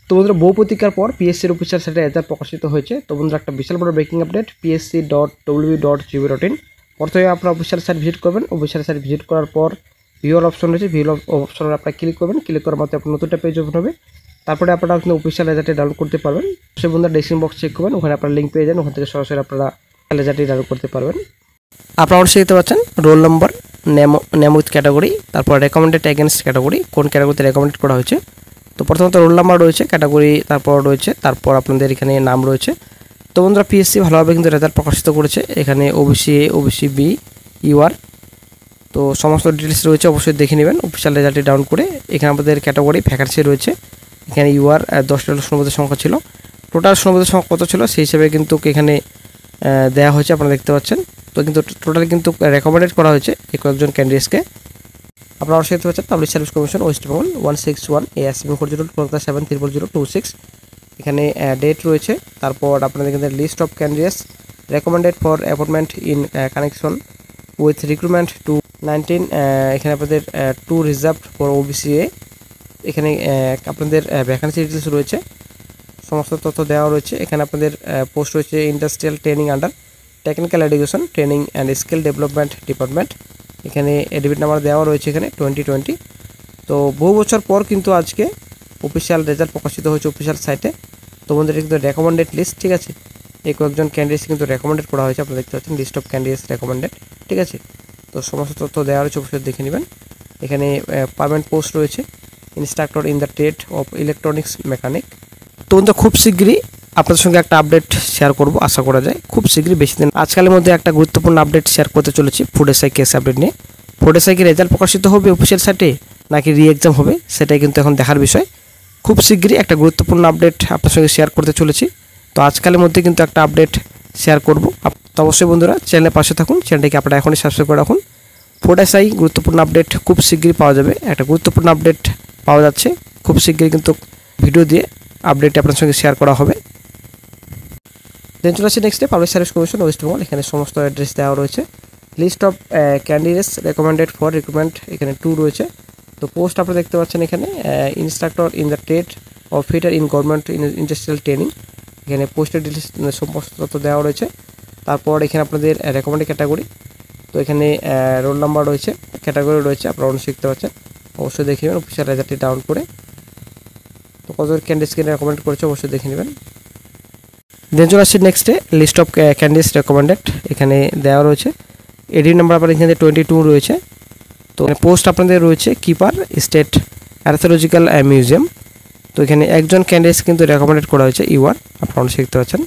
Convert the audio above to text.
তো বন্ধুরা বহু প্রতীক্ষার পর পিএসসির অফিসিয়াল সাইটে রেজাল্ট প্রকাশিত হয়েছে। তো বন্ধুরা একটা বিশাল বড় ব্রেকিং আপডেট psc.wb.gov.in। প্রথমে আপনারা অফিসিয়াল সাইট ভিজিট করবেন। অফিসিয়াল সাইট ভিজিট করার পর ভিউর অপশন রয়েছে, ভিউর অপশনে আপনারা ক্লিক করবেন। ক্লিক করার মাত্র আপনার নতুনটা পেজ ওপেন হবে। তারপরে আপনারা আপনার অফিসিয়াল রেজাল্টটি ডাউনলোড করতে পারবেন। সে বন্ধুরা ডেসক্রিপশন বক্স চেক করবেন, ওখানে আপনারা লিঙ্ক পেয়ে যান, ওখান থেকে সরাসরি আপনারা রেজাল্টটি ডাউনলোড করতে পারবেন। আপনারা অবশ্যই দেখতে পাচ্ছেন roll number, name with category, তারপর রেকমেন্ডেড এগেনস্ট ক্যাটাগরি, কোন ক্যাটাগরিতে রেকমেন্ডেড করা হয়েছে। তো প্রথমত রোল নাম্বার রয়েছে, ক্যাটাগরি তারপর রয়েছে, তারপর আপনাদের এখানে নাম রয়েছে। তো বন্ধুরা পিএসসি ভালোভাবে কিন্তু রেজাল্ট প্রকাশিত করেছে। এখানে OBC A, OBC B, UR, তো সমস্ত ডিটেলস রয়েছে, অবশ্যই দেখে নেবেন অফিসিয়াল রেজাল্টটি ডাউন করে। এখানে আমাদের ক্যাটাগরি ভ্যাকান্সি রয়েছে। এখানে ইউআর 10টা শূন্যপদের সংখ্যা ছিল, টোটাল শূন্যপদের সংখ্যা কত ছিল সেই হিসেবে কিন্তু এখানে দেওয়া হয়েছে, আপনারা দেখতে পাচ্ছেন। তো কিন্তু টোটালি কিন্তু রেকমেন্ডেড করা হয়েছে কয়েকজন ক্যান্ডিডেটসকে। আপনারা অবশ্যই দেখতে পাচ্ছেন public service commission West Bengal 161 AS 40 এখানে ডেট রয়েছে। তারপর আপনাদের এখানে list of candidates recommended for appointment in connection with recruitment to 19, এখানে আপনাদের 2 রিজার্ভড ফর ওবিসি এ। এখানে আপনাদের ভ্যাকান্সি ডিটেলস রয়েছে, সমস্ত তথ্য দেওয়া রয়েছে। এখানে আপনাদের পোস্ট রয়েছে industrial training under technical education training and skill development department. এখানে এডমিট নাম্বার দেওয়া রয়েছে এখানে 2020। তো বহু বছর পর কিন্তু আজকে অফিসিয়াল রেজাল্ট প্রকাশিত হয়েছে অফিসিয়াল সাইটে। তো বন্ধুরা কিন্তু রেকমেন্ডেড লিস্ট, ঠিক আছে, এই কয়েকজন ক্যান্ডিডেটস কিন্তু রেকমেন্ডেড করা হয়েছে, আপনারা দেখতে পাচ্ছেন লিস্ট অফ ক্যান্ডিডেটস রেকমেন্ডেড, ঠিক আছে। তো সমস্ত তথ্য দেওয়া রয়েছে, অবশ্যই দেখে নেবেন। এখানে পার্মানেন্ট পোস্ট রয়েছে instructor in the trade of electronics mechanic. তো বন্ধুরা খুব শীঘ্রই আপনাদের সঙ্গে একটা আপডেট শেয়ার করব, আশা করা যায় খুব শীঘ্রই, বেশি দিন। আজকালের মধ্যে একটা গুরুত্বপূর্ণ আপডেট শেয়ার করতে চলেছি ফুড এসআই কেস আপডেট নিয়ে। ফুড এসআই কি রেজাল্ট প্রকাশিত হবে অফিসিয়াল সাইটে নাকি রি এক্সাম হবে সেটাই কিন্তু এখন দেখার বিষয়। খুব শীঘ্রই একটা গুরুত্বপূর্ণ আপডেট আপনার সঙ্গে শেয়ার করতে চলেছি। তো আজকালের মধ্যে কিন্তু একটা আপডেট শেয়ার করব। তো অবশ্যই বন্ধুরা চ্যানেলের পাশে থাকুন, চ্যানেলটিকে আপনারা এখনই সাবস্ক্রাইব করে রাখুন। ফুড এসআই গুরুত্বপূর্ণ আপডেট খুব শীঘ্রই পাওয়া যাবে, একটা গুরুত্বপূর্ণ আপডেট পাওয়া যাচ্ছে খুব শীঘ্রই, কিন্তু ভিডিও দিয়ে আপডেটটি আপনার সঙ্গে শেয়ার করা হবে। দেন চলে আসছি নেক্সটে public service commission West Bengal. এখানে সমস্ত অ্যাড্রেস দেওয়া রয়েছে। List of candidates recommended for recruitment এখানে 2 রয়েছে। তো পোস্ট আপনারা দেখতে পাচ্ছেন এখানে instructor in the trade of fitter in government industrial training. এখানে পোস্টের ডিটেলস সমস্ত তথ্য দেওয়া রয়েছে। তারপর এখানে আপনাদের রেকমেন্ডেড ক্যাটাগরি, তো এখানে রোল নাম্বার রয়েছে, ক্যাটাগরি রয়েছে, আপনারা অবশ্যই দেখতে পাচ্ছেন, অবশ্যই দেখে নেবেন অফিসিয়াল রেজাল্টটি ডাউন করে। তো কতজন ক্যান্ডিডেটসকে রেকমেন্ড করেছে অবশ্যই দেখে নেবেন। দেন চলে আসছি নেক্সটে লিস্ট অফ ক্যান্ডিডেটস রেকমেন্ডেড, এখানে দেওয়া রয়েছে। এডি নাম্বার আপনার এখানে 22 রয়েছে। তো পোস্ট আপনাদের রয়েছে কিপার স্টেট আর্থোলজিক্যাল মিউজিয়াম। তো এখানে একজন ক্যান্ডিডেটস কিন্তু রেকমেন্ডেড করা হয়েছে ইউআর, আপনারা দেখতে পাচ্ছেন।